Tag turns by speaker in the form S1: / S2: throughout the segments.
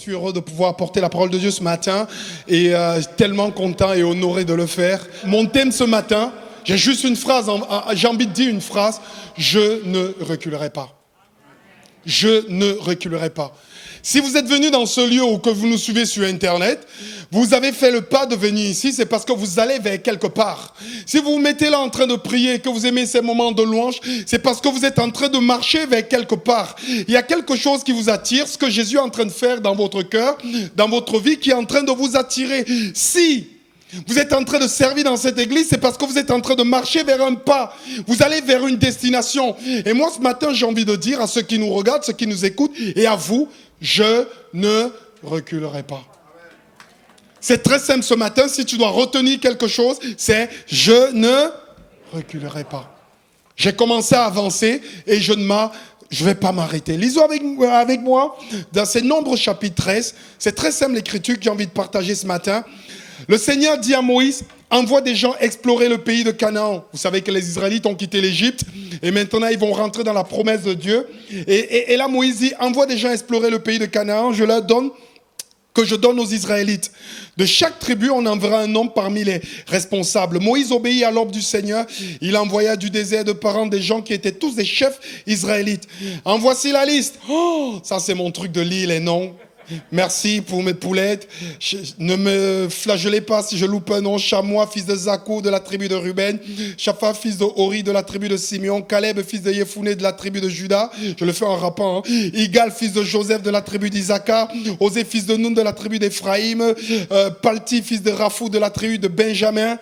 S1: suis heureux de pouvoir apporter la parole de Dieu ce matin et tellement content et honoré de le faire. Mon thème ce matin, j'ai juste une phrase, j'ai envie de dire une phrase, je ne reculerai pas. Je ne reculerai pas. Si vous êtes venu dans ce lieu ou que vous nous suivez sur Internet, vous avez fait le pas de venir ici, c'est parce que vous allez vers quelque part. Si vous vous mettez là en train de prier, que vous aimez ces moments de louange, c'est parce que vous êtes en train de marcher vers quelque part. Il y a quelque chose qui vous attire, ce que Jésus est en train de faire dans votre cœur, dans votre vie, qui est en train de vous attirer. Si vous êtes en train de servir dans cette église, c'est parce que vous êtes en train de marcher vers un pas. Vous allez vers une destination. Et moi, ce matin, j'ai envie de dire à ceux qui nous regardent, ceux qui nous écoutent, et à vous, je ne reculerai pas. C'est très simple ce matin. Si tu dois retenir quelque chose, c'est je ne reculerai pas. J'ai commencé à avancer et je ne vais pas m'arrêter. Lisons avec moi dans ces Nombres chapitre 13. C'est très simple l'écriture que j'ai envie de partager ce matin. Le Seigneur dit à Moïse, envoie des gens explorer le pays de Canaan. Vous savez que les Israélites ont quitté l'Égypte et maintenant ils vont rentrer dans la promesse de Dieu. Et là Moïse dit, envoie des gens explorer le pays de Canaan, je donne aux Israélites. De chaque tribu, on enverra un homme parmi les responsables. Moïse obéit à l'ordre du Seigneur. Il envoya du désert de Paran des gens qui étaient tous des chefs israélites. En voici la liste. Oh, ça c'est mon truc de lire les noms. Merci pour mes poulettes. Ne me flagellez pas si je loupe un nom. Chamois, fils de Zakou, de la tribu de Ruben. Shapha, fils de Hori, de la tribu de Simeon. Caleb, fils de Yefouné, de la tribu de Juda. Je le fais en rappant. Igal, fils de Joseph, de la tribu d'Isaacar. Osé, fils de Noun, de la tribu d'Ephraïm. Palti, fils de Rafou, de la tribu de Benjamin.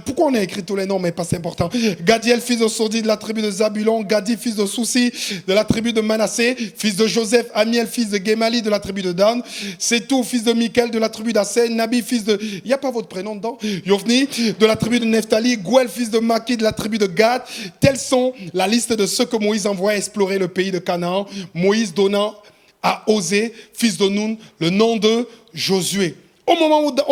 S1: Pourquoi on a écrit tous les noms, mais pas c'est important. Gadiel, fils de Sordi, de la tribu de Zabulon. Gadi, fils de Soussi, de la tribu de Manassé. Fils de Joseph. Amiel, fils de Gemali, de la tribu de Dan. Setou, fils de Michael, de la tribu d'Assé. Nabi, fils de... Il n'y a pas votre prénom dedans. Yovni, de la tribu de Nephtali. Gouel, fils de Maki, de la tribu de Gad. Telles sont la liste de ceux que Moïse envoie explorer le pays de Canaan. Moïse donnant à Osée, fils de Noun, le nom de Josué. Au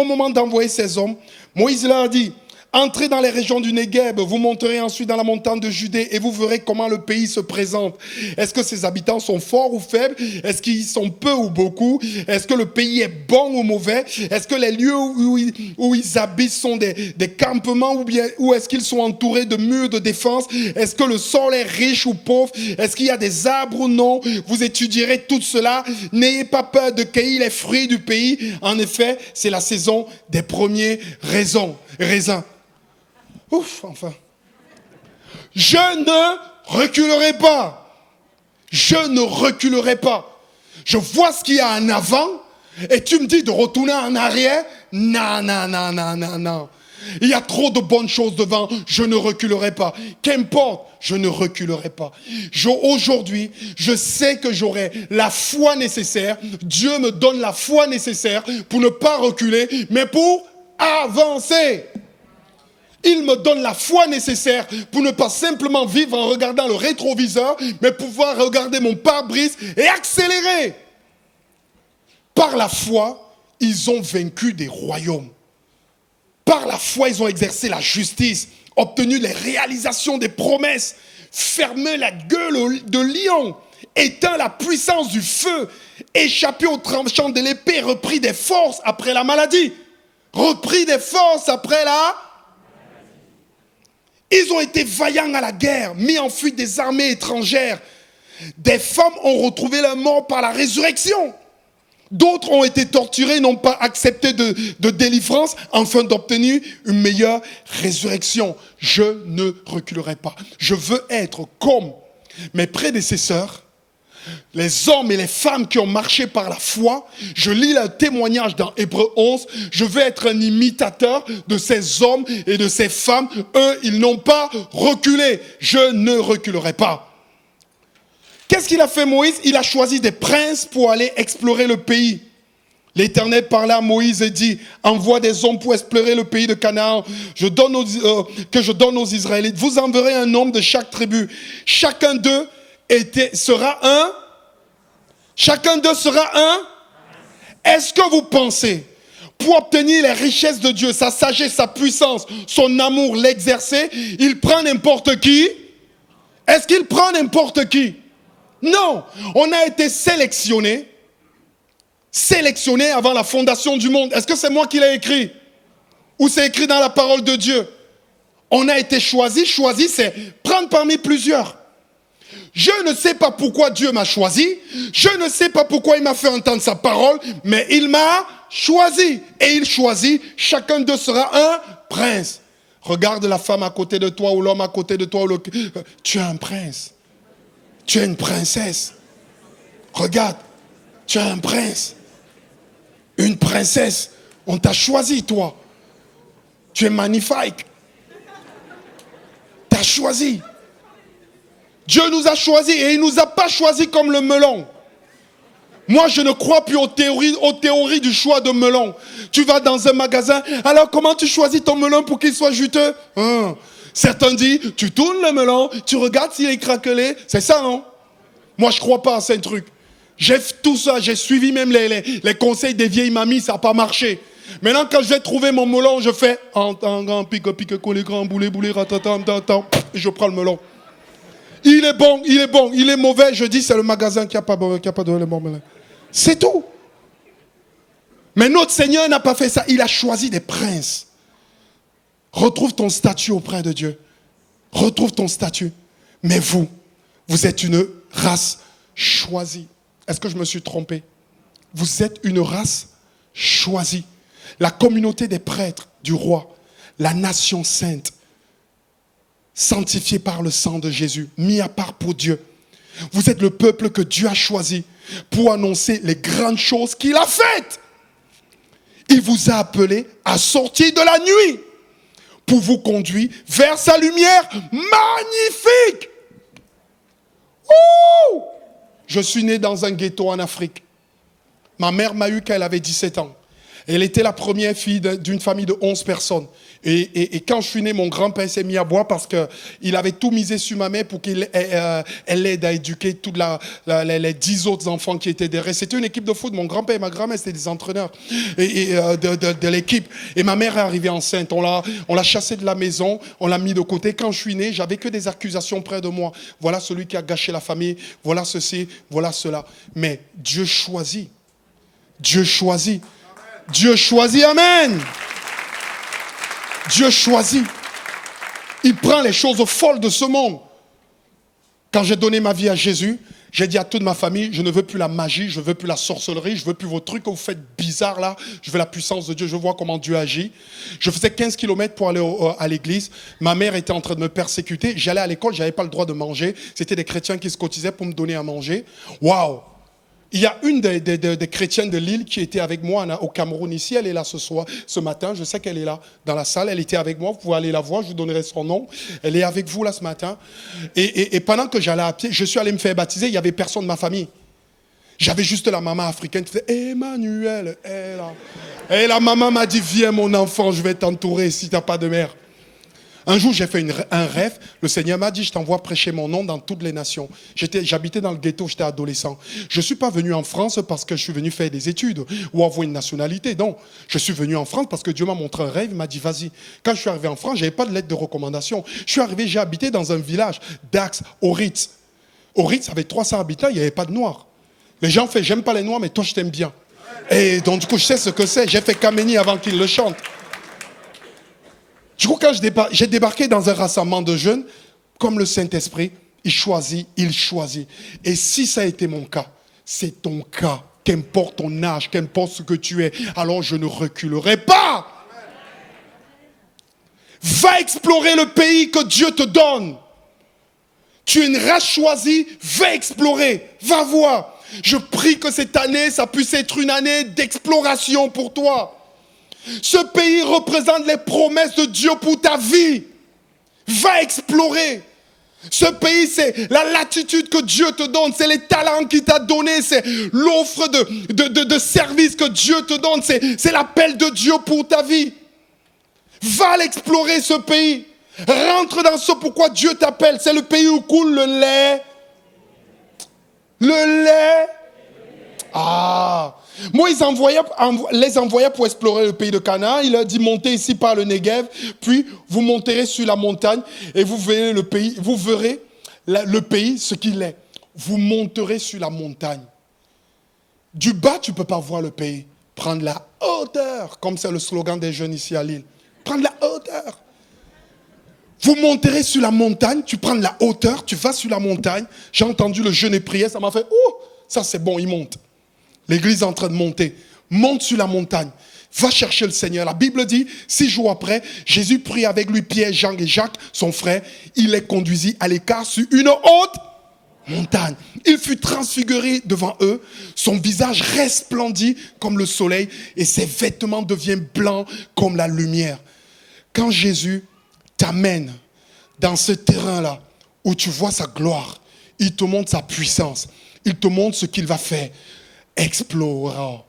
S1: moment d'envoyer ces hommes, Moïse leur a dit, entrez dans les régions du Negueb, vous monterez ensuite dans la montagne de Judée et vous verrez comment le pays se présente. Est-ce que ses habitants sont forts ou faibles? Est-ce qu'ils sont peu ou beaucoup? Est-ce que le pays est bon ou mauvais? Est-ce que les lieux où ils habitent sont des campements ou est-ce qu'ils sont entourés de murs de défense? Est-ce que le sol est riche ou pauvre? Est-ce qu'il y a des arbres ou non? Vous étudierez tout cela. N'ayez pas peur de cueillir les fruits du pays. En effet, c'est la saison des premiers raisins. Ouf, enfin. Je ne reculerai pas. Je ne reculerai pas. Je vois ce qu'il y a en avant et tu me dis de retourner en arrière. Non. Il y a trop de bonnes choses devant. Je ne reculerai pas. Qu'importe, je ne reculerai pas. Aujourd'hui, je sais que j'aurai la foi nécessaire. Dieu me donne la foi nécessaire pour ne pas reculer, mais pour avancer. Il me donne la foi nécessaire pour ne pas simplement vivre en regardant le rétroviseur, mais pouvoir regarder mon pare-brise et accélérer. Par la foi, ils ont vaincu des royaumes. Par la foi, ils ont exercé la justice, obtenu les réalisations des promesses, fermé la gueule de lion, éteint la puissance du feu, échappé au tranchant de l'épée, repris des forces après la maladie, repris des forces après la... Ils ont été vaillants à la guerre, mis en fuite des armées étrangères. Des femmes ont retrouvé leur mort par la résurrection. D'autres ont été torturés, n'ont pas accepté de délivrance, afin d'obtenir une meilleure résurrection. Je ne reculerai pas. Je veux être comme mes prédécesseurs, les hommes et les femmes qui ont marché par la foi. Je lis leur témoignage dans Hébreux 11. Je veux être un imitateur de ces hommes et de ces femmes. Eux, ils n'ont pas reculé. Je ne reculerai pas. Qu'est-ce qu'il a fait Moïse? Il a choisi des princes pour aller explorer le pays. L'Éternel parlait à Moïse et dit, envoie des hommes pour explorer le pays de Canaan que je donne aux Israélites. Vous enverrez un homme de chaque tribu. Chacun d'eux sera un. Est-ce que vous pensez, pour obtenir les richesses de Dieu, sa sagesse, sa puissance, son amour, l'exercer, il prend n'importe qui? Est-ce qu'il prend n'importe qui? Non, on a été sélectionné sélectionnés avant la fondation du monde. Est-ce que c'est moi qui l'ai écrit? Ou c'est écrit dans la parole de Dieu? On a été choisi, c'est prendre parmi plusieurs. Je ne sais pas pourquoi Dieu m'a choisi, je ne sais pas pourquoi il m'a fait entendre sa parole, mais il m'a choisi. Et il choisit, chacun d'eux sera un prince. Regarde la femme à côté de toi ou l'homme à côté de toi. Tu es un prince. Tu es une princesse. Regarde, tu es un prince. Une princesse. On t'a choisi, toi. Tu es magnifique. Tu as choisi. Dieu nous a choisis et il ne nous a pas choisis comme le melon. Moi, je ne crois plus aux théories du choix de melon. Tu vas dans un magasin, alors comment tu choisis ton melon pour qu'il soit juteux? Certains disent, tu tournes le melon, tu regardes s'il est craquelé. C'est ça, non? Moi, je ne crois pas à ces trucs. J'ai tout ça, j'ai suivi même les conseils des vieilles mamies, ça n'a pas marché. Maintenant, quand je vais trouver mon melon, je fais pique, collé, grand, boulet, ratatam, je prends le melon. Il est bon, il est mauvais. Je dis, c'est le magasin qui n'a pas donné le bon melon. C'est tout. Mais notre Seigneur n'a pas fait ça. Il a choisi des princes. Retrouve ton statut auprès de Dieu. Retrouve ton statut. Mais vous êtes une race choisie. Est-ce que je me suis trompé? Vous êtes une race choisie. La communauté des prêtres du roi, la nation sainte, sanctifié par le sang de Jésus, mis à part pour Dieu. Vous êtes le peuple que Dieu a choisi pour annoncer les grandes choses qu'il a faites. Il vous a appelé à sortir de la nuit pour vous conduire vers sa lumière magnifique. Ouh! Je suis né dans un ghetto en Afrique. Ma mère m'a eu quand elle avait 17 ans. Elle était la première fille d'une famille de 11 personnes. Et quand je suis né, mon grand-père s'est mis à boire parce qu'il avait tout misé sur ma mère pour qu'elle l'aide à éduquer toutes les 10 autres enfants qui étaient derrière. C'était une équipe de foot. Mon grand-père et ma grand-mère, c'était des entraîneurs de l'équipe. Et ma mère est arrivée enceinte. On l'a chassée de la maison, on l'a mis de côté. Quand je suis né, j'avais que des accusations près de moi. Voilà celui qui a gâché la famille, voilà ceci, voilà cela. Mais Dieu choisit. Dieu choisit. Dieu choisit, amen. Dieu choisit. Il prend les choses folles de ce monde. Quand j'ai donné ma vie à Jésus, j'ai dit à toute ma famille, je ne veux plus la magie, je ne veux plus la sorcellerie, je ne veux plus vos trucs que vous faites bizarres là. Je veux la puissance de Dieu, je vois comment Dieu agit. Je faisais 15 km pour aller à l'église. Ma mère était en train de me persécuter. J'allais à l'école, je n'avais pas le droit de manger. C'était des chrétiens qui se cotisaient pour me donner à manger. Waouh! Il y a une des chrétiennes de Lille qui était avec moi au Cameroun ici. Elle est là ce matin. Je sais qu'elle est là dans la salle. Elle était avec moi. Vous pouvez aller la voir. Je vous donnerai son nom. Elle est avec vous là ce matin. Et pendant que j'allais à pied, je suis allé me faire baptiser. Il n'y avait personne de ma famille. J'avais juste la maman africaine qui faisait Emmanuel. Et la maman m'a dit, viens mon enfant, je vais t'entourer si tu n'as pas de mère. Un jour, j'ai fait un rêve. Le Seigneur m'a dit, je t'envoie prêcher mon nom dans toutes les nations. J'habitais dans le ghetto, j'étais adolescent. Je ne suis pas venu en France parce que je suis venu faire des études ou avoir une nationalité. Non, je suis venu en France parce que Dieu m'a montré un rêve. Il m'a dit, vas-y. Quand je suis arrivé en France, je n'avais pas de lettre de recommandation. Je suis arrivé, j'ai habité dans un village, Dax, Oritz. Oritz avait 300 habitants, il n'y avait pas de Noirs. Les gens font, j'aime pas les Noirs, mais toi, je t'aime bien. Et donc, du coup, je sais ce que c'est. J'ai fait Kameni avant qu'il le chante. Du coup, quand j'ai débarqué dans un rassemblement de jeunes, comme le Saint-Esprit, il choisit. Et si ça a été mon cas, c'est ton cas. Qu'importe ton âge, qu'importe ce que tu es, alors je ne reculerai pas. Va explorer le pays que Dieu te donne. Tu es une race choisie, va explorer, va voir. Je prie que cette année, ça puisse être une année d'exploration pour toi. Ce pays représente les promesses de Dieu pour ta vie. Va explorer. Ce pays, c'est la latitude que Dieu te donne. C'est les talents qu'il t'a donnés. C'est l'offre de service que Dieu te donne. C'est l'appel de Dieu pour ta vie. Va l'explorer, ce pays. Rentre dans ce pourquoi Dieu t'appelle. C'est le pays où coule le lait. Le lait. Ah. Moïse les envoya pour explorer le pays de Canaan. Il leur dit, montez ici par le Negev, puis vous monterez sur la montagne et vous verrez le pays, ce qu'il est. Vous monterez sur la montagne. Du bas, tu ne peux pas voir le pays. Prendre la hauteur, comme c'est le slogan des jeunes ici à Lille. Prendre la hauteur. Vous monterez sur la montagne, tu prends de la hauteur, tu vas sur la montagne. J'ai entendu le jeûne et prière, ça m'a fait, oh, ça c'est bon, il monte. L'église est en train de monter. Monte sur la montagne. Va chercher le Seigneur. La Bible dit, 6 jours après, Jésus prit avec lui Pierre, Jean et Jacques, son frère. Il les conduisit à l'écart sur une haute montagne. Il fut transfiguré devant eux. Son visage resplendit comme le soleil et ses vêtements deviennent blancs comme la lumière. Quand Jésus t'amène dans ce terrain-là où tu vois sa gloire, il te montre sa puissance. Il te montre ce qu'il va faire. Exploration.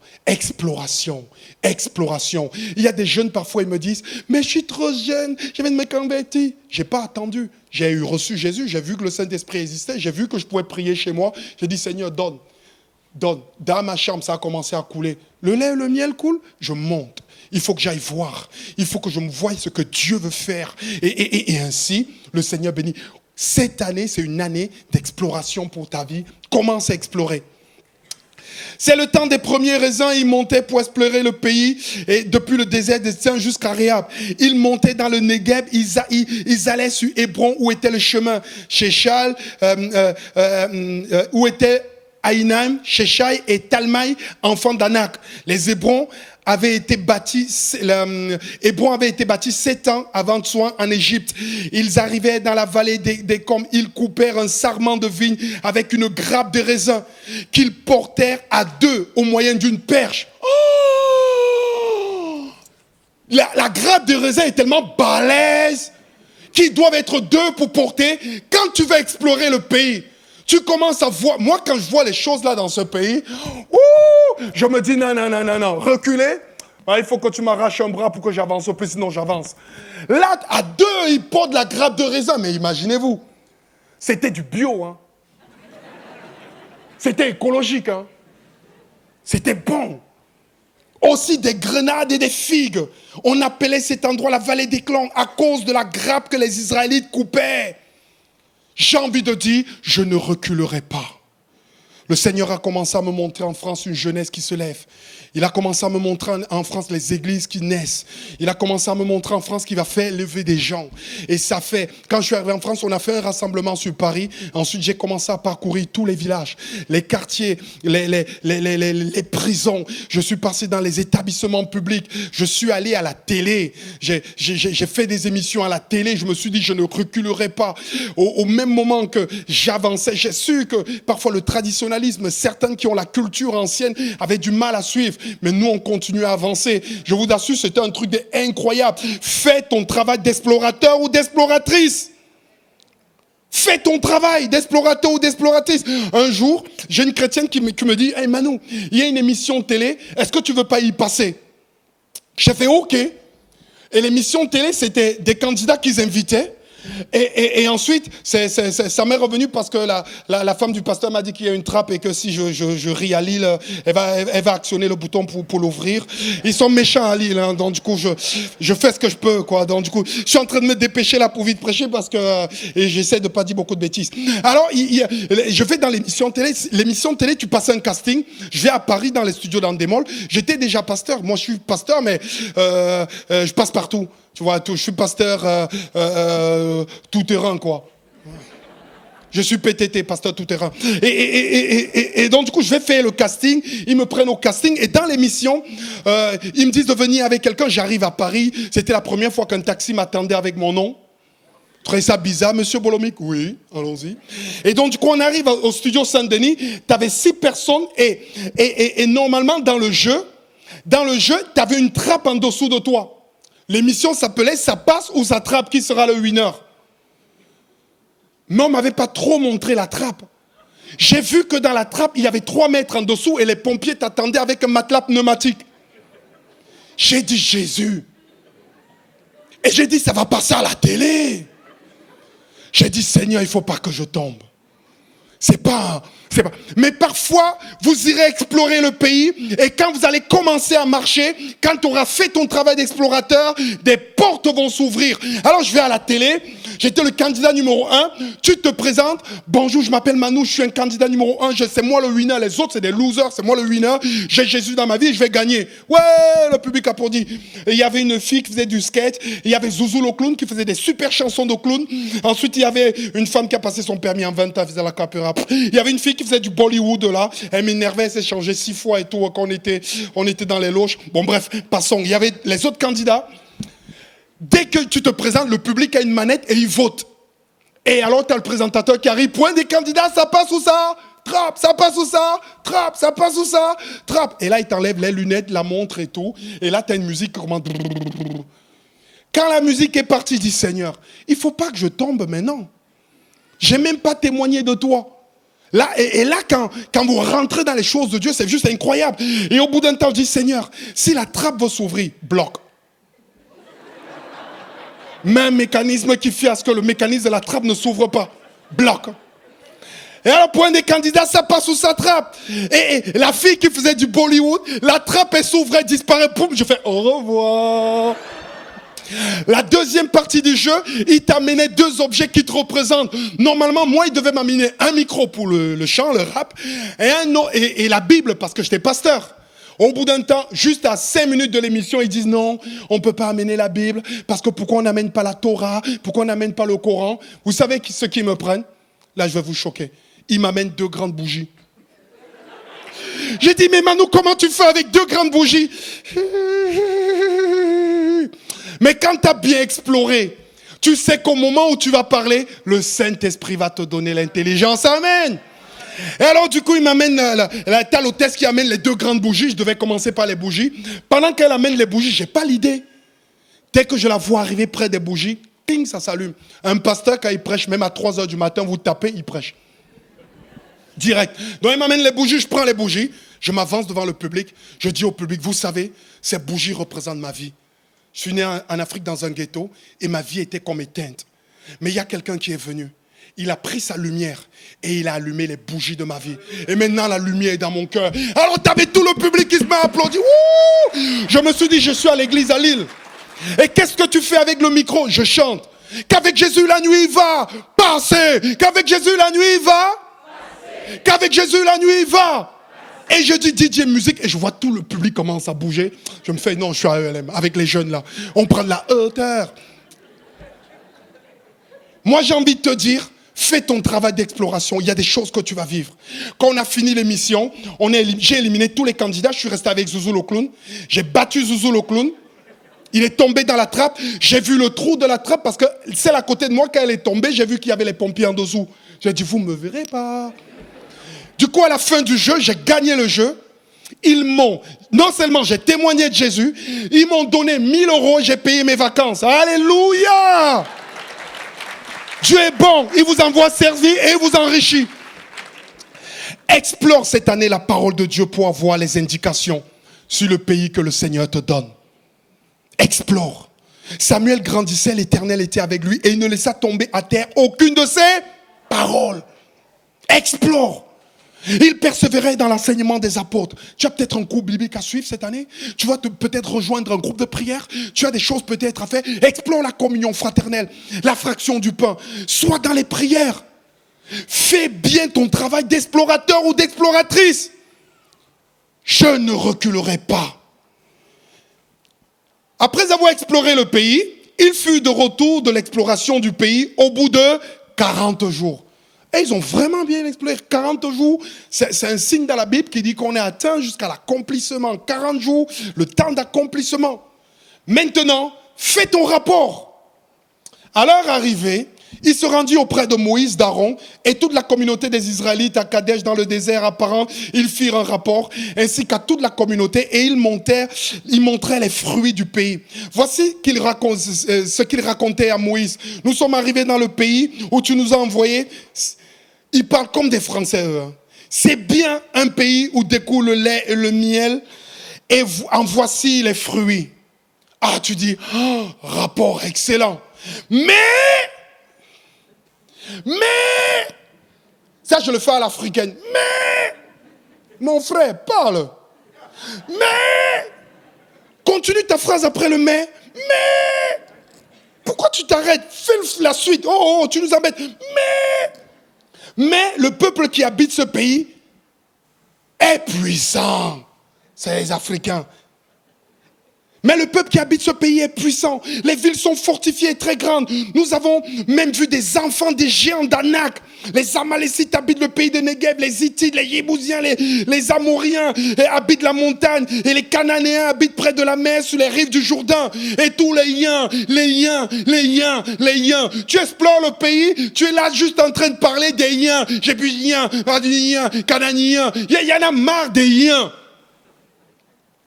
S1: Il y a des jeunes, parfois, ils me disent, mais je suis trop jeune, je viens de me convertir. Je n'ai pas attendu. J'ai reçu Jésus, j'ai vu que le Saint-Esprit existait, j'ai vu que je pouvais prier chez moi. J'ai dit, Seigneur, donne. Dans ma chambre, ça a commencé à couler. Le lait et le miel coulent, je monte. Il faut que j'aille voir. Il faut que je me voie ce que Dieu veut faire. Et ainsi, le Seigneur bénit. Cette année, c'est une année d'exploration pour ta vie. Commence à explorer. C'est le temps des premiers raisins. Ils montaient pour explorer le pays, et depuis le désert des Saints jusqu'à Réhab. Ils montaient dans le Negev. Ils allaient sur Hébron, où était le chemin. Chéchal, où était Aïnaïm, Sheshai et Talmaï, enfants d'Anak. Les Hébrons avaient été bâtis 7 ans avant de soin en Égypte. Ils arrivaient dans la vallée des Combes. Ils coupèrent un sarment de vigne avec une grappe de raisin qu'ils portèrent à 2 au moyen d'une perche. Oh! La grappe de raisin est tellement balèze qu'ils doivent être 2 pour porter. Quand tu vas explorer le pays, tu commences à voir, moi quand je vois les choses là dans ce pays, je me dis non, reculer, il faut que tu m'arraches un bras pour que j'avance au plus, sinon j'avance. Là, à 2, ils portent la grappe de raisin, mais imaginez-vous, c'était du bio, hein. C'était écologique, hein. C'était bon. Aussi des grenades et des figues. On appelait cet endroit la vallée des clans à cause de la grappe que les Israélites coupaient. J'ai envie de dire, je ne reculerai pas. Le Seigneur a commencé à me montrer en France une jeunesse qui se lève. Il a commencé à me montrer en France les églises qui naissent. Il a commencé à me montrer en France qu'il va faire lever des gens. Et ça fait, quand je suis arrivé en France, on a fait un rassemblement sur Paris. Ensuite, j'ai commencé à parcourir tous les villages, les quartiers, les prisons. Je suis passé dans les établissements publics. Je suis allé à la télé. J'ai fait des émissions à la télé. Je me suis dit, je ne reculerai pas. Au même moment que j'avançais, j'ai su que parfois le traditionnalisme, certaines qui ont la culture ancienne avaient du mal à suivre. Mais nous, on continue à avancer. Je vous assure, c'était un truc incroyable. Fais ton travail d'explorateur ou d'exploratrice. Fais ton travail d'explorateur ou d'exploratrice. Un jour, j'ai une chrétienne qui me dit, hey Manu, il y a une émission télé, est-ce que tu veux pas y passer? J'ai fait OK. Et l'émission télé, c'était des candidats qu'ils invitaient. Et ensuite, ça m'est revenu parce que la femme du pasteur m'a dit qu'il y a une trappe et que si je ris à Lille, elle va actionner le bouton pour l'ouvrir. Ils sont méchants à Lille, hein, donc du coup, je fais ce que je peux, quoi. Donc du coup, je suis en train de me dépêcher là pour vite prêcher parce que et j'essaie de pas dire beaucoup de bêtises. Alors, je vais dans l'émission télé. L'émission télé, tu passes un casting. Je vais à Paris dans les studios d'Andemol. J'étais déjà pasteur. Moi, je suis pasteur, mais je passe partout. Tu vois, je suis pasteur tout terrain, quoi. Je suis PTT, pasteur tout terrain. Et donc, du coup, je vais faire le casting. Ils me prennent au casting. Et dans l'émission, ils me disent de venir avec quelqu'un. J'arrive à Paris. C'était la première fois qu'un taxi m'attendait avec mon nom. Vous trouvez ça bizarre, monsieur Bolomic? Oui, allons-y. Et donc, du coup, on arrive au studio Saint-Denis. Tu avais 6 personnes. Et normalement, dans le jeu, tu avais une trappe en dessous de toi. L'émission s'appelait « Ça passe ou ça trappe, qui sera le winner ?» Mais on ne m'avait pas trop montré la trappe. J'ai vu que dans la trappe, il y avait 3 mètres en dessous et les pompiers t'attendaient avec un matelas pneumatique. J'ai dit « Jésus !» Et j'ai dit « Ça va passer à la télé !» J'ai dit « Seigneur, il ne faut pas que je tombe. » C'est pas... Mais parfois, vous irez explorer le pays et quand vous allez commencer à marcher, quand tu auras fait ton travail d'explorateur, des portes vont s'ouvrir. Alors je vais à la télé, J'étais le candidat numéro 1. Tu te présentes. Bonjour, je m'appelle Manu, je suis un candidat numéro 1. C'est moi le winner. Les autres, c'est des losers. C'est moi le winner. J'ai Jésus dans ma vie, je vais gagner. Ouais, le public applaudit. Et il y avait une fille qui faisait du skate. Il y avait Zouzou le clown qui faisait des super chansons de clown. Ensuite, il y avait une femme qui a passé son permis en 20 ans, elle faisait la capoeira. Il y avait une fille qui faisait du Bollywood là. Elle m'énervait, elle s'est changée 6 fois et tout quand on était dans les loges. Bon bref, passons. Il y avait les autres candidats. Dès que tu te présentes, le public a une manette et il vote. Et alors, tu as le présentateur qui arrive. Point des candidats, ça passe ou ça? Trappe, ça passe ou ça? Trappe, ça passe ou ça? Trappe. Et là, il t'enlève les lunettes, la montre et tout. Et là, tu as une musique qui commence. Quand la musique est partie, il dit Seigneur, il ne faut pas que je tombe maintenant. Je n'ai même pas témoigné de toi. Là, et là, quand vous rentrez dans les choses de Dieu, c'est juste incroyable. Et au bout d'un temps, je dis Seigneur, si la trappe veut s'ouvrir, bloque. Mais un mécanisme qui fait à ce que le mécanisme de la trappe ne s'ouvre pas. Bloque. Et alors, point des candidats, ça passe ou ça trappe. Et la fille qui faisait du Bollywood, la trappe, elle s'ouvre, elle disparaît. Poum, je fais au revoir. La deuxième partie du jeu, il t'amenait 2 objets qui te représentent. Normalement, moi, il devait m'amener un micro pour le chant, le rap, et la Bible, parce que j'étais pasteur. Au bout d'un temps, juste à 5 minutes de l'émission, ils disent non, on ne peut pas amener la Bible, parce que pourquoi on n'amène pas la Torah, pourquoi on n'amène pas le Coran? Vous savez ce qu'ils me prennent? Là, je vais vous choquer. Ils m'amènent 2 grandes bougies. J'ai dit, mais Manu, comment tu fais avec 2 grandes bougies? Mais quand tu as bien exploré, tu sais qu'au moment où tu vas parler, le Saint-Esprit va te donner l'intelligence. Amen. Et alors du coup, il m'amène, t'as l'hôtesse qui amène les 2 grandes bougies. Je devais commencer par les bougies. Pendant qu'elle amène les bougies, je n'ai pas l'idée. Dès que je la vois arriver près des bougies, ping, ça s'allume. Un pasteur, quand il prêche, même à 3 heures du matin, vous tapez, il prêche. Direct. Donc il m'amène les bougies, je prends les bougies, je m'avance devant le public, je dis au public, vous savez, ces bougies représentent ma vie. Je suis né en Afrique dans un ghetto et ma vie était comme éteinte. Mais il y a quelqu'un qui est venu. Il a pris sa lumière et il a allumé les bougies de ma vie. Et maintenant, la lumière est dans mon cœur. Alors, tu avais tout le public qui se met à applaudir. Wouh! Je me suis dit, je suis à l'église à Lille. Et qu'est-ce que tu fais avec le micro? Je chante. Qu'avec Jésus, la nuit va passer. Qu'avavec Jésus, la nuit va passer. Qu'avec Jésus, la nuit va. Et je dis DJ musique et je vois tout le public commence à bouger. Je me fais, non, je suis à ELM avec les jeunes là. On prend de la hauteur. Moi, j'ai envie de te dire, fais ton travail d'exploration. Il y a des choses que tu vas vivre. Quand on a fini l'émission, j'ai éliminé tous les candidats. Je suis resté avec Zouzou le clown. J'ai battu Zouzou le clown. Il est tombé dans la trappe. J'ai vu le trou de la trappe parce que celle à côté de moi, quand elle est tombée, j'ai vu qu'il y avait les pompiers en dessous. J'ai dit, vous ne me verrez pas. Du coup, à la fin du jeu, j'ai gagné le jeu. Ils m'ont, non seulement j'ai témoigné de Jésus, ils m'ont donné 1 000 € et j'ai payé mes vacances. Alléluia! Dieu est bon, il vous envoie servir et il vous enrichit. Explore cette année la parole de Dieu pour avoir les indications sur le pays que le Seigneur te donne. Explore. Samuel grandissait, l'Éternel était avec lui et il ne laissa tomber à terre aucune de ses paroles. Explore. Il persévérait dans l'enseignement des apôtres. Tu as peut-être un cours biblique à suivre cette année. Tu vas peut-être rejoindre un groupe de prière. Tu as des choses peut-être à faire. Explore la communion fraternelle, la fraction du pain. Sois dans les prières. Fais bien ton travail d'explorateur ou d'exploratrice. Je ne reculerai pas. Après avoir exploré le pays, il fut de retour de l'exploration du pays au bout de 40 jours. Et ils ont vraiment bien exploré. 40 jours, c'est un signe dans la Bible qui dit qu'on est atteint jusqu'à l'accomplissement. 40 jours, le temps d'accomplissement. Maintenant, fais ton rapport. À leur arrivée, il se rendit auprès de Moïse, d'Aaron, et toute la communauté des Israélites à Kadesh dans le désert apparent. Ils firent un rapport, ainsi qu'à toute la communauté, et ils montraient les fruits du pays. Voici ce qu'ils racontaient à Moïse. Nous sommes arrivés dans le pays où tu nous as envoyés. Ils parlent comme des Français, eux. C'est bien un pays où découle le lait et le miel, et en voici les fruits. Ah, tu dis, oh, rapport excellent. Mais, ça je le fais à l'africaine. Mais, mon frère, parle. Mais, continue ta phrase après le mais. pourquoi tu t'arrêtes? Fais la suite. Oh, tu nous embêtes. Mais le peuple qui habite ce pays est puissant. C'est les Africains. Mais le peuple qui habite ce pays est puissant. Les villes sont fortifiées et très grandes. Nous avons même vu des enfants, des géants d'Anak. Les Amalécites habitent le pays de Negev. Les Hittites, les Yébousiens, les Amoriens habitent la montagne. Et les Cananéens habitent près de la mer sur les rives du Jourdain. Et tous les Yens. Tu explores le pays, tu es là juste en train de parler des Yens. Jébusiens, Aduniens, Cananéens. Il y en a marre des Yens.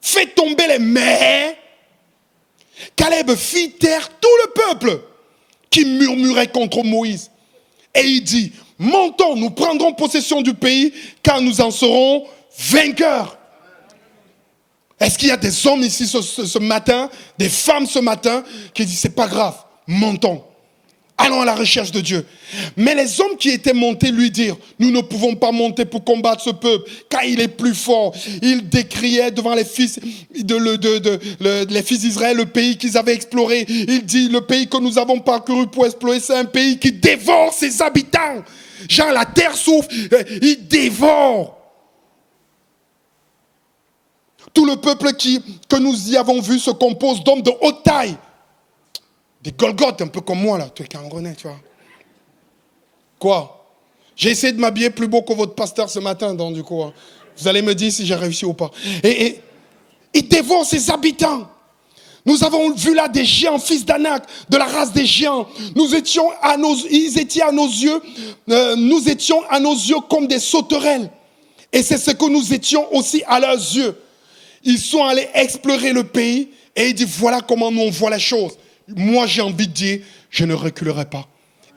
S1: Fais tomber les mers. Caleb fit taire tout le peuple qui murmurait contre Moïse. Et il dit, montons, nous prendrons possession du pays, car nous en serons vainqueurs. Est-ce qu'il y a des hommes ici ce matin, des femmes ce matin, qui disent, c'est pas grave, montons. Allons à la recherche de Dieu. Mais les hommes qui étaient montés lui dirent, nous ne pouvons pas monter pour combattre ce peuple, car il est plus fort. Ils décriaient devant les fils d'Israël le pays qu'ils avaient exploré. Il dit, le pays que nous avons parcouru pour explorer, c'est un pays qui dévore ses habitants. Genre la terre souffre, il dévore. Tout le peuple que nous y avons vu se compose d'hommes de haute taille. Des Golgotes, un peu comme moi, là. Tu es Camerounais, tu vois. Quoi? J'ai essayé de m'habiller plus beau que votre pasteur ce matin, donc du coup, vous allez me dire si j'ai réussi ou pas. Et il dévore ses habitants. Nous avons vu là des géants, fils d'Anak, de la race des géants. Nous étions à nos yeux comme des sauterelles. Et c'est ce que nous étions aussi à leurs yeux. Ils sont allés explorer le pays et ils disent, voilà comment nous on voit les choses. Moi, j'ai envie de dire, je ne reculerai pas.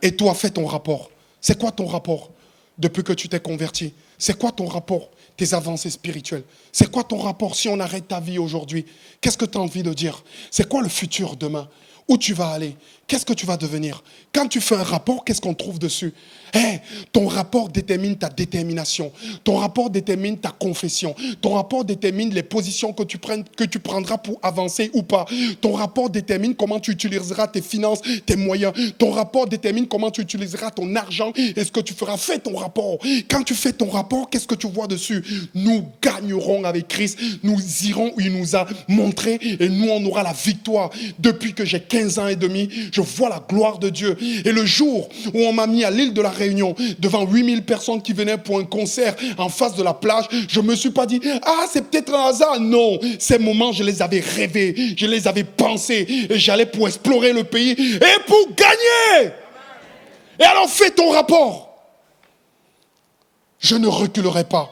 S1: Et toi, fais ton rapport. C'est quoi ton rapport depuis que tu t'es converti? C'est quoi ton rapport? Tes avancées spirituelles. C'est quoi ton rapport si on arrête ta vie aujourd'hui? Qu'est-ce que tu as envie de dire? C'est quoi le futur demain? Où tu vas aller? Qu'est-ce que tu vas devenir? Quand tu fais un rapport, qu'est-ce qu'on trouve dessus? Ton rapport détermine ta détermination. Ton rapport détermine ta confession. Ton rapport détermine les positions que tu prendras pour avancer ou pas. Ton rapport détermine comment tu utiliseras tes finances, tes moyens. Ton rapport détermine comment tu utiliseras ton argent et ce que tu feras. Fais ton rapport. Quand tu fais ton rapport, qu'est-ce que tu vois dessus? Nous gagnerons avec Christ. Nous irons où il nous a montré et nous, on aura la victoire. Depuis que j'ai 15 ans et demi, je vois la gloire de Dieu. Et le jour où on m'a mis à l'île de la Réunion, devant 8000 personnes qui venaient pour un concert en face de la plage, je ne me suis pas dit, c'est peut-être un hasard. Non, ces moments, je les avais rêvés, je les avais pensés, et j'allais pour explorer le pays et pour gagner. Et alors fais ton rapport. Je ne reculerai pas.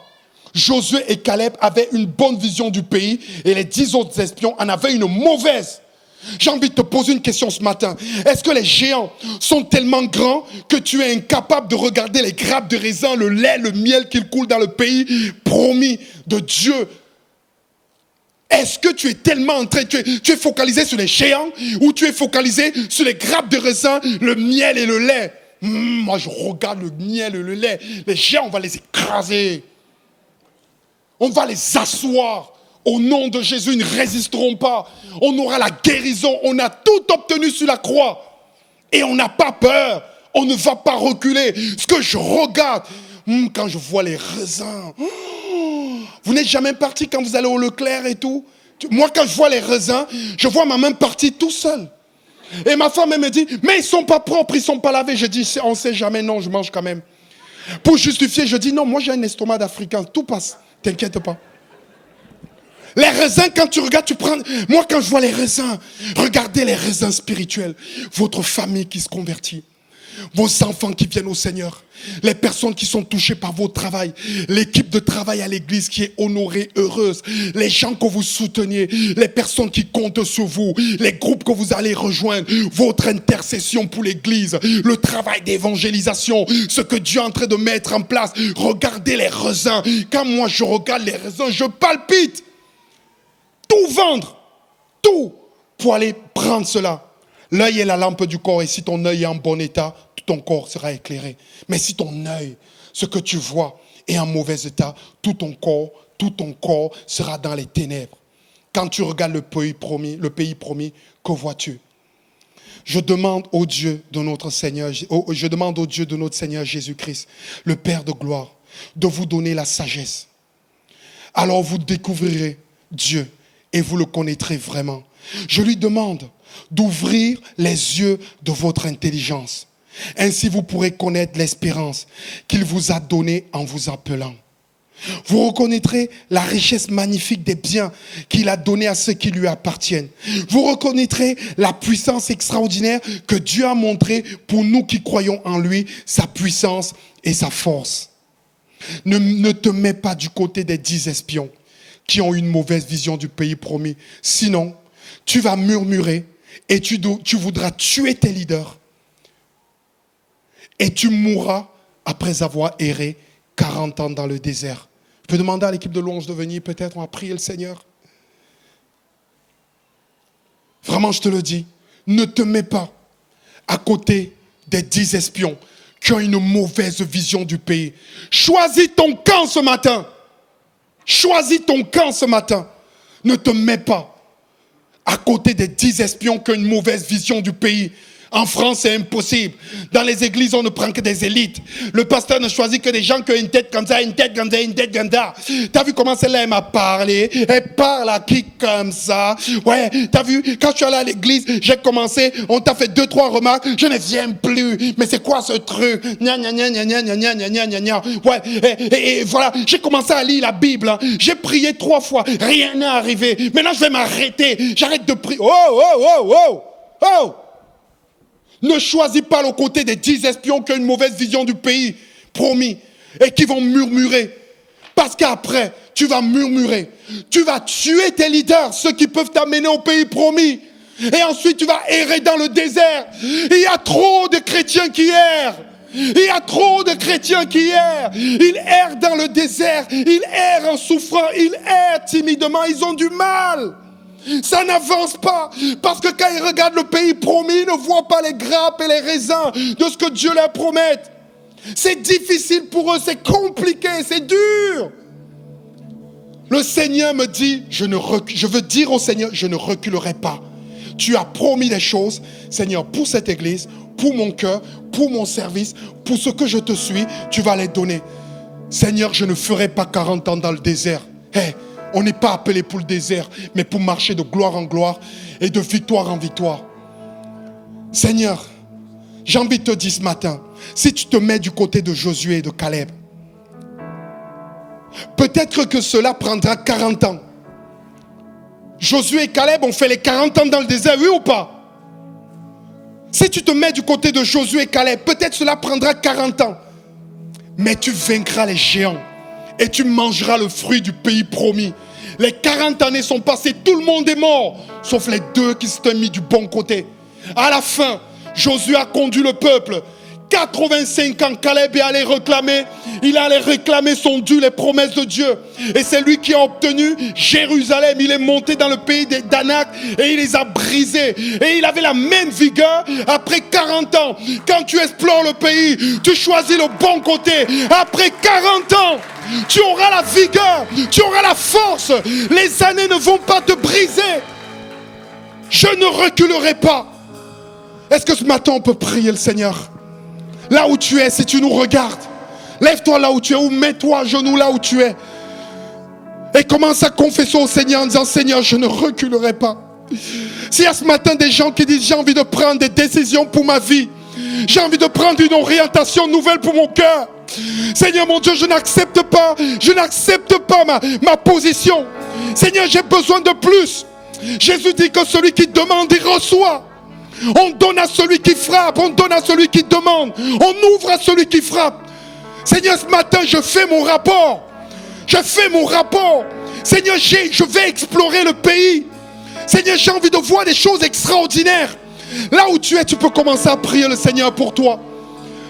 S1: Josué et Caleb avaient une bonne vision du pays et les 10 autres espions en avaient une mauvaise. J'ai envie de te poser une question ce matin. Est-ce que les géants sont tellement grands que tu es incapable de regarder les grappes de raisin, le lait, le miel qui coule dans le pays promis de Dieu? Est-ce que tu es tellement en train, tu es focalisé sur les géants ou tu es focalisé sur les grappes de raisin, le miel et le lait? Moi, je regarde le miel et le lait. Les géants, on va les écraser. On va les asseoir. Au nom de Jésus, ils ne résisteront pas. On aura la guérison. On a tout obtenu sur la croix. Et on n'a pas peur. On ne va pas reculer. Ce que je regarde, quand je vois les raisins. Vous n'êtes jamais parti quand vous allez au Leclerc et tout? Moi, quand je vois les raisins, je vois ma main partie tout seul. Et ma femme, elle me dit, mais ils ne sont pas propres, ils ne sont pas lavés. Je dis, on ne sait jamais, non, je mange quand même. Pour justifier, je dis, non, moi j'ai un estomac d'Africain. Tout passe. T'inquiète pas. Les raisins, quand tu regardes, tu prends... Moi, quand je vois les raisins, regardez les raisins spirituels. Votre famille qui se convertit. Vos enfants qui viennent au Seigneur. Les personnes qui sont touchées par votre travail. L'équipe de travail à l'église qui est honorée, heureuse. Les gens que vous souteniez. Les personnes qui comptent sur vous. Les groupes que vous allez rejoindre. Votre intercession pour l'église. Le travail d'évangélisation. Ce que Dieu est en train de mettre en place. Regardez les raisins. Quand moi je regarde les raisins, je palpite. Tout vendre, tout, pour aller prendre cela. L'œil est la lampe du corps et si ton œil est en bon état, tout ton corps sera éclairé. Mais si ton œil, ce que tu vois, est en mauvais état, tout ton corps sera dans les ténèbres. Quand tu regardes le pays promis, que vois-tu? Je demande au Dieu de notre Seigneur, je demande au Dieu de notre Seigneur Jésus-Christ, le Père de gloire, de vous donner la sagesse. Alors vous découvrirez Dieu et vous le connaîtrez vraiment. Je lui demande d'ouvrir les yeux de votre intelligence. Ainsi vous pourrez connaître l'espérance qu'il vous a donnée en vous appelant. Vous reconnaîtrez la richesse magnifique des biens qu'il a donnés à ceux qui lui appartiennent. Vous reconnaîtrez la puissance extraordinaire que Dieu a montrée pour nous qui croyons en lui, sa puissance et sa force. Ne te mets pas du côté des 10 espions qui ont une mauvaise vision du pays promis. Sinon, tu vas murmurer et tu voudras tuer tes leaders. Et tu mourras après avoir erré 40 ans dans le désert. Je peux demander à l'équipe de louange de venir, peut-être on va prier le Seigneur. Vraiment, je te le dis, ne te mets pas à côté des 10 espions qui ont une mauvaise vision du pays. Choisis ton camp ce matin. Choisis ton camp ce matin. Ne te mets pas à côté des 10 espions qui ont une mauvaise vision du pays. En France, c'est impossible. Dans les églises, on ne prend que des élites. Le pasteur ne choisit que des gens qui ont une tête comme ça, une tête comme ça, une tête comme ça. T'as vu comment celle-là, elle m'a parlé? Elle parle à qui comme ça? Ouais, t'as vu, quand je suis allé à l'église, j'ai commencé, on t'a fait 2-3 remarques, je ne viens plus. Mais c'est quoi ce truc? Gna, gna, gna, gna, gna, gna, gna, gna, gna, gna. Ouais, et voilà, j'ai commencé à lire la Bible. Hein. J'ai prié 3 fois, rien n'est arrivé. Maintenant, je vais m'arrêter. J'arrête de prier. Oh, oh, oh, oh, oh! Ne choisis pas le côté des 10 espions qui ont une mauvaise vision du pays promis et qui vont murmurer. Parce qu'après, tu vas murmurer. Tu vas tuer tes leaders, ceux qui peuvent t'amener au pays promis. Et ensuite, tu vas errer dans le désert. Il y a trop de chrétiens qui errent. Il y a trop de chrétiens qui errent. Ils errent dans le désert. Ils errent en souffrant. Ils errent timidement. Ils ont du mal. Ça n'avance pas, parce que quand ils regardent le pays promis, ils ne voient pas les grappes et les raisins de ce que Dieu leur promet. C'est difficile pour eux, c'est compliqué, c'est dur. Le Seigneur me dit, je veux dire au Seigneur, je ne reculerai pas. Tu as promis des choses, Seigneur, pour cette église, pour mon cœur, pour mon service, pour ce que je te suis, tu vas les donner. Seigneur, je ne ferai pas 40 ans dans le désert. Hey, on n'est pas appelé pour le désert, mais pour marcher de gloire en gloire et de victoire en victoire. Seigneur, j'ai envie de te dire ce matin, si tu te mets du côté de Josué et de Caleb, peut-être que cela prendra 40 ans. Josué et Caleb ont fait les 40 ans dans le désert, oui ou pas? Si tu te mets du côté de Josué et Caleb, peut-être cela prendra 40 ans. Mais tu vaincras les géants. Et tu mangeras le fruit du pays promis. Les 40 années sont passées, tout le monde est mort, sauf les 2 qui s'étaient mis du bon côté. À la fin, Josué a conduit le peuple. 85 ans, Caleb est allé réclamer, il allait réclamer son dû, les promesses de Dieu. Et c'est lui qui a obtenu Jérusalem. Il est monté dans le pays d'Anak et il les a brisés. Et il avait la même vigueur après 40 ans. Quand tu explores le pays, tu choisis le bon côté. Après 40 ans, tu auras la vigueur, tu auras la force. Les années ne vont pas te briser. Je ne reculerai pas. Est-ce que ce matin on peut prier le Seigneur? Là où tu es, si tu nous regardes, lève-toi là où tu es ou mets-toi à genoux là où tu es. Et commence à confesser au Seigneur en disant, Seigneur, je ne reculerai pas. S'il y a ce matin des gens qui disent, j'ai envie de prendre des décisions pour ma vie, j'ai envie de prendre une orientation nouvelle pour mon cœur. Seigneur mon Dieu, je n'accepte pas ma position. Seigneur, j'ai besoin de plus. Jésus dit que celui qui demande, il reçoit. On donne à celui qui frappe, on donne à celui qui demande, on ouvre à celui qui frappe. Seigneur, ce matin, je fais mon rapport. Je fais mon rapport. Seigneur, je vais explorer le pays. Seigneur, j'ai envie de voir des choses extraordinaires. Là où tu es, tu peux commencer à prier le Seigneur pour toi.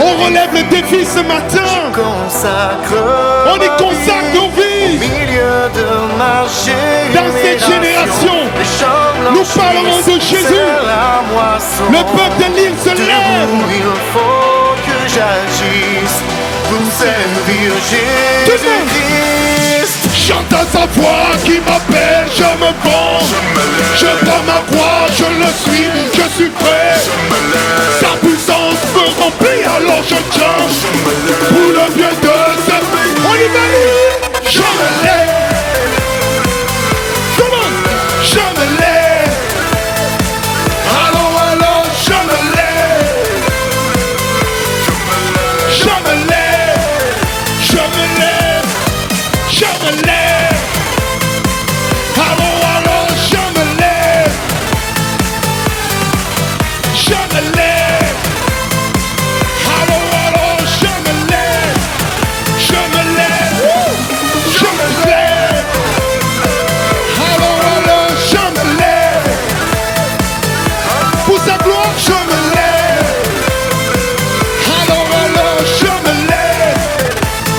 S1: On relève le défi ce matin. On y consacre nos vies. Dans cette génération, nous parlerons de Jésus. Le peuple de l'île se lève.
S2: Il faut que j'agisse pour servir Jésus-Christ.
S1: J'entends sa voix qui m'appelle, je me penche. Je prends ma croix, je le suis, je suis prêt. Sa puissance me remplit, alors je change. Pour le bien de ce pays. On y va, je me lève. Comment? Je me lève. Alors, je me lève. Je me lève. Je me lève. Je me lève. Alors, je me lève. Je me lève. Alors, je me lève. Je me lève. Je me lève. Alors, je me lève. Pour sa gloire, je me lève. Alors, je me lève.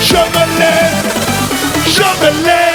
S1: Je me lève. Je me lève.